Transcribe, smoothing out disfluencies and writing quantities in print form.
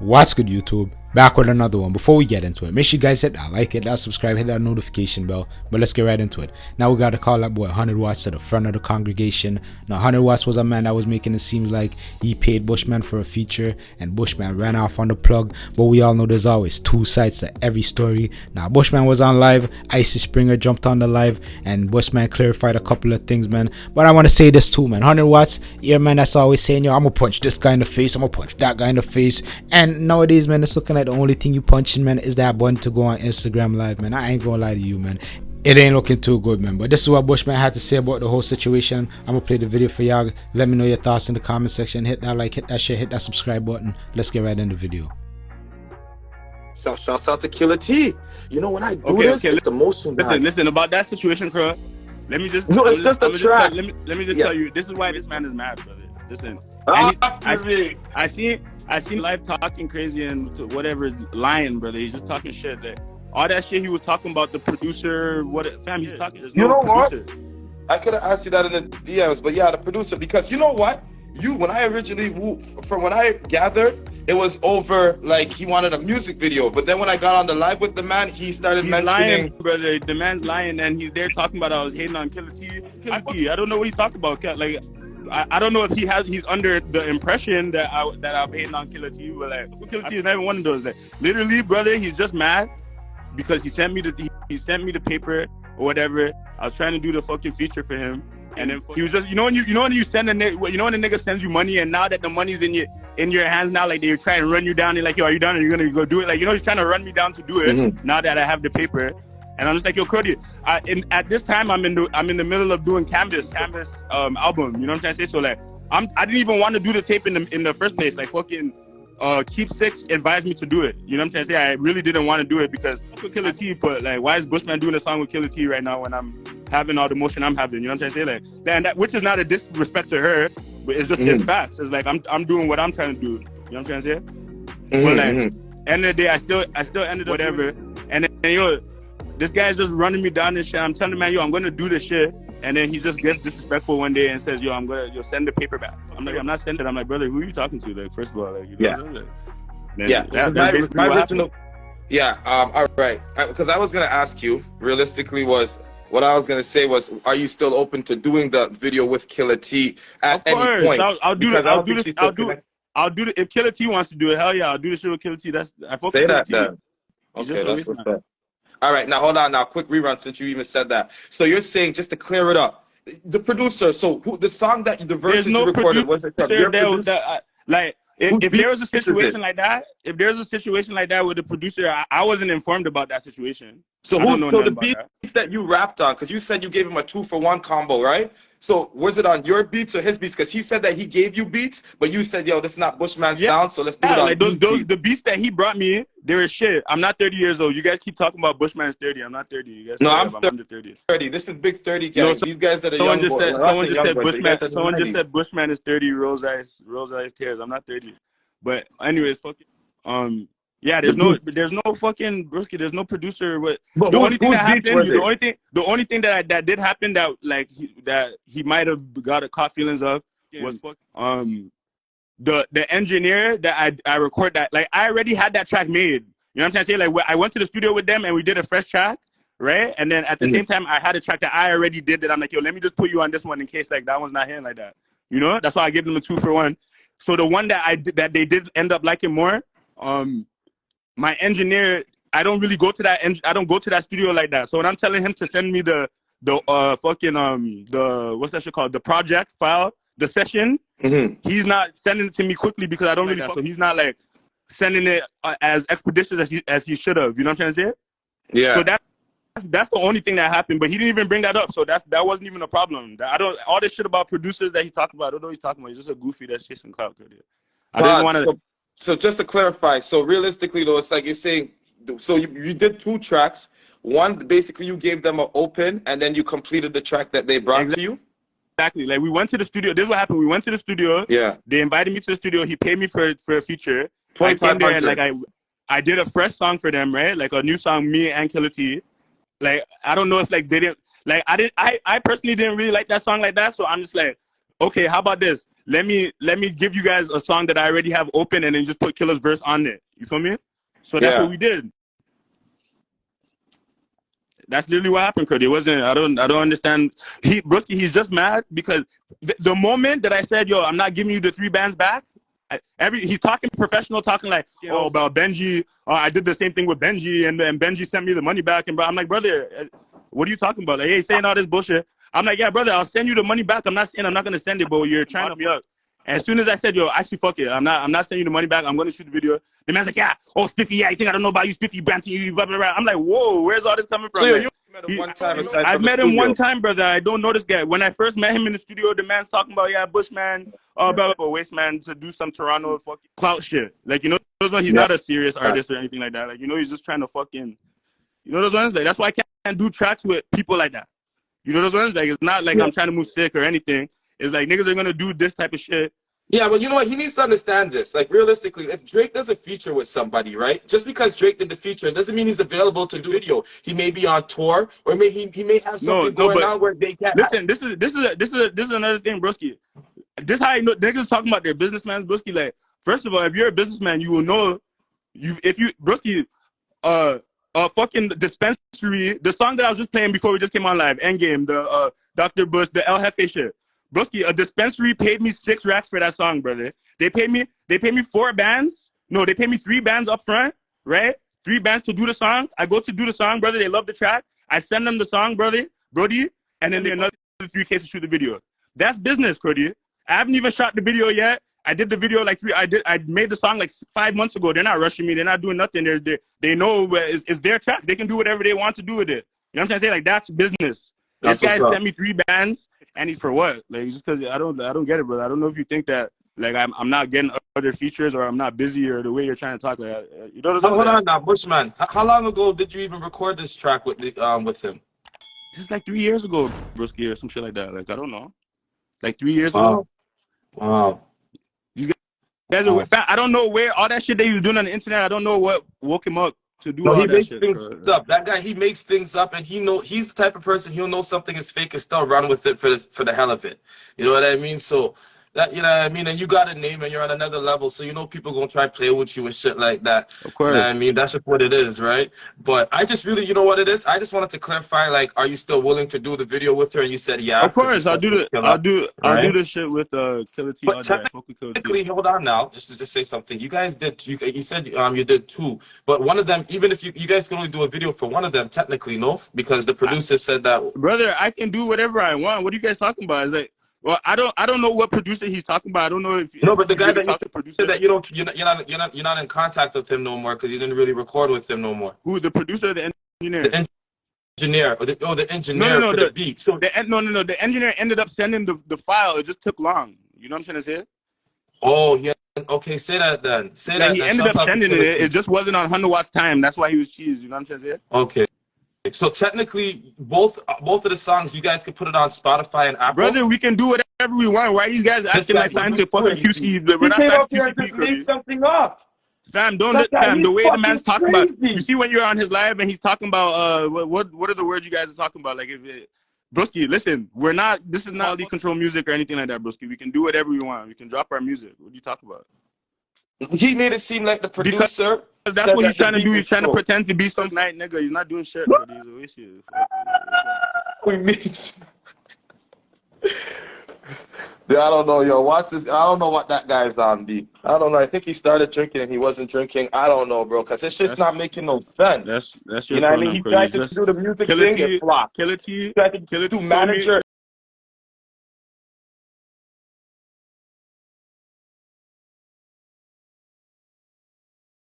What's good, YouTube? Back with another one. Before we get into it, make sure you guys hit that like, hit that subscribe, hit that notification bell. But let's get right into it. Now we gotta call that boy 100 Watts to the front of the congregation. Now 100 Watts was a man that was making it seem like he paid Bushman for a feature and Bushman ran off on the plug. But we all know there's always two sides to every story. Now Bushman was on live, Icy Springer jumped on the live, and Bushman clarified a couple of things, man. But I want to say this too, man. 100 Watts, yeah, man, that's always saying, yo, I'm gonna punch this guy in the face, I'm gonna punch that guy in the face. And nowadays, man, it's looking like the only thing you punching, man, is that button to go on Instagram live, man. I ain't gonna lie to you, man. It ain't looking too good, man. But this is what Bushman had to say about the whole situation. I'm gonna play the video for y'all. Let me know your thoughts in the comment section. Hit that like, hit that share, hit that subscribe button. Let's get right in the video. So shouts out to Killer T. You know, when I do it's the motion. Listen about that situation, bro. Let me just no, it's just a track. Let me just tell you, this is why this man is mad, brother. Listen, I seen live talking crazy and whatever, lying, brother. He's just talking shit. Like, all that shit he was talking about the producer, he's talking. There's no producer. What? I could have asked you that in the DMs, but yeah, the producer. Because you know what? When I gathered, it was over like he wanted a music video. But then when I got on the live with the man, he started mentioning, lying, brother. The man's lying, and he's there talking about I was hating on Killer T. I don't know what he's talking about. Like, I don't know if he's under the impression that I'm hating on Killer T, but like Killer T is never one of those. Like, literally, brother, he's just mad because he sent me the paper or whatever. I was trying to do the fucking feature for him, and then he was just when you send when a nigga sends you money, and now that the money's in your hands now, like they're trying to run you down. They're like, yo, are you done? Are you gonna go do it? Like, he's trying to run me down to do it. Now that I have the paper. And I'm just like, yo, Cody. At this time, I'm in the middle of doing Canvas album. You know what I'm trying to say? So like, I didn't even want to do the tape in the first place. Like fucking, Keep Six advised me to do it. You know what I'm trying to say? I really didn't want to do it because with Killer T. But like, why is Bushman doing a song with Killer T right now when I'm having all the motion I'm having? You know what I'm trying to say? Like, that, which is not a disrespect to her, but it's just it's facts. It's like I'm doing what I'm trying to do. You know what I'm trying to say? But like, end of the day, I still ended up whatever. And then yo, this guy's just running me down this shit. I'm telling the man, yo, I'm gonna do this shit. And then he just gets disrespectful one day and says, yo, you'll send the paper back. I'm like, I'm not sending it. I'm like, brother, who are you talking to? Like, first of all, like, you know, my original. Yeah. All right. Because I was gonna ask you, realistically, what I was gonna say was, are you still open to doing the video with Killer T at any point? I'll do it. If Killer T wants to do it, hell yeah, I'll do the shit with Killer T. Say that then. Okay, that's what's up. All right, now hold on. Now, quick rerun since you even said that. So you're saying, just to clear it up, the producer. So the song that the verses you recorded, was it like if there was a situation like that, with the producer, I wasn't informed about that situation. So the beats that you rapped on, because you said you gave him a 2-for-1 combo, right? So was it on your beats or his beats? Because he said that he gave you beats, but you said, yo, this is not Bushman's sound, so let's do it on like the beats that he brought me, they were shit. I'm not 30 years old. You guys keep talking about Bushman's 30. I'm not 30. You guys I'm under 30. This is big 30 guys. These guys that are young boys. Someone just said Bushman is 30. Rose eyes tears. I'm not 30. But anyways, fucking yeah, there's no fucking Brewski. There's no producer. The only thing that happened, that did happen that like he might have caught feelings of was the engineer that I record that, like, I already had that track made. You know what I'm trying to say? Like, I went to the studio with them and we did a fresh track, right? And then at the same time, I had a track that I already did that I'm like, yo, let me just put you on this one in case like that one's not hitting like that. You know? That's why I gave them a 2-for-1. So the one that they did end up liking more, my engineer, I don't really go to that. I don't go to that studio like that. So when I'm telling him to send me the what's that shit called? The project file, the session. He's not sending it to me quickly because I don't really. So he's not like sending it as expeditious as he should have. You know what I'm trying to say? Yeah. So that's the only thing that happened. But he didn't even bring that up. So that wasn't even a problem. All this shit about producers that he's talking about. I don't know what he's talking about. He's just a goofy that's chasing clout. I didn't want to. So just to clarify, so realistically though, it's like you're saying, so you did 2 tracks. One, basically you gave them an open, and then you completed the track that they brought to you? Exactly. Like, we went to the studio. This is what happened. We went to the studio. Yeah. They invited me to the studio. He paid me for a feature. I came there and, like, I did a fresh song for them, right? Like, a new song, me and Killer T. Like, I don't know if, like, they didn't, like, I personally didn't really like that song like that. So I'm just like, okay, how about this? let me give you guys a song that I already have open and then just put Killer's verse on it. You feel me? So that's what we did. That's literally what happened, Cody. It wasn't. I don't understand. He's just mad because the moment that I said, "Yo, I'm not giving you the 3 bands back," he's talking professional, talking like, "Oh, about Benji. I did the same thing with Benji, and Benji sent me the money back." And I'm like, brother, what are you talking about? Like, hey, saying all this bullshit. I'm like, yeah, brother, I'll send you the money back. I'm not saying I'm not gonna send it, but you're trying to me up. And as soon as I said, yo, actually, fuck it, I'm not sending you the money back. I'm gonna shoot the video. The man's like, yeah, oh, Spiffy, yeah, you think I don't know about you, Spiffy, Brampton, you, blah, blah, blah. I'm like, whoa, where's all this coming from? So you met him one time aside I from met the him studio. one time, brother. I don't know this guy. When I first met him in the studio, the man's talking about, yeah, Bushman, blah, blah, blah, Waste Man to do some Toronto fucking clout shit. Like, you know, those ones, he's not a serious artist or anything like that. Like, you know, he's just trying to fucking, you know those ones? Like, that's why I can't do tracks with people like that. You know those ones? Like, it's not like I'm trying to move sick or anything. It's like niggas are gonna do this type of shit. Yeah, but you know what? He needs to understand this. Like, realistically, if Drake does a feature with somebody, right? Just because Drake did the feature, it doesn't mean he's available to do video. He may be on tour, or he may have something going on where they can't. Listen, this is another thing, broski. This how you know niggas talking about their businessmen, broski. Like, first of all, if you're a businessman, you will know broski, fucking dispensary. The song that I was just playing before we just came on live, Endgame, the Dr. Bush, the El Jefe shit. Broski, a dispensary paid me 6 racks for that song, brother. They paid me 4 bands. No, they paid me 3 bands up front, right? 3 bands to do the song. I go to do the song, brother. They love the track. I send them the song, brody, and then they another 3K to shoot the video. That's business, Cody. I haven't even shot the video yet. I did the video like I made the song like 5 months ago. They're not rushing me. They're not doing nothing. They know it's their track. They can do whatever they want to do with it. You know what I'm trying to say? Like, that's business. This guy sent me 3 bands. And he's for what? Like, just because I don't get it, brother. I don't know if you think that like I'm not getting other features or I'm not busy or the way you're trying to talk. Like, you know. Hold on now, Bushman. How long ago did you even record this track with him? This is like 3 years ago, broski, or some shit like that. Like, I don't know, like 3 years ago. Wow. These guys are. I don't know where all that shit that he was doing on the internet. I don't know what woke him up to do all he that makes shit, things bro. up. That guy, he makes things up, and he's the type of person, he'll know something is fake and still run with it for the hell of it. You know what I mean? So that, you know what I mean? And you got a name and you're on another level, so you know people gonna try to play with you and shit like that. Of course. You know what I mean? That's just what it is, right? But I just really, you know what it is? I just wanted to clarify, like, are you still willing to do the video with her? And you said yeah. Of course, I'll do the shit with Killer T. But technically, hold on now, just to say something. You guys did. You said you did 2, but one of them, even if you guys can only do a video for one of them, technically, no, because the producer said that. Brother, I can do whatever I want. What are you guys talking about? It's like, well, I don't know what producer he's talking about. I don't know if but the guy really that you said that you're not in contact with him no more because you didn't really record with him no more. Who, the producer or the engineer? The engineer, the engineer for the beat. So the engineer ended up sending the file. It just took long. You know what I'm trying to say? Oh yeah. Okay, say that then. He ended up sending it. It just wasn't on 100 watts time. That's why he was cheese. You know what I'm trying to say? Okay. So technically, both of the songs, you guys can put it on Spotify and Apple. Brother, we can do whatever we want. Why are these guys acting like signing to fucking QC? We're not signing to QCP, make something up. Fam, don't let fam. The way the man's talking about, you see when you're on his live and he's talking about what are the words you guys are talking about? Like, broski, listen, we're not. This is not quality control music or anything like that, broski. We can do whatever we want. We can drop our music. What are you talking about? He made it seem like the producer. Because that's what he's trying to do. He's trying to pretend to be some Knight nigga. He's not doing shit. We meet. Yeah, I don't know, yo. Watch this. I don't know what that guy's on, B. I don't know. I think he started drinking and he wasn't drinking. I don't know, bro, because it's just not making no sense. That's your you know what I mean? He tried to do the music thing and flop. Killer T, He tried to do manager.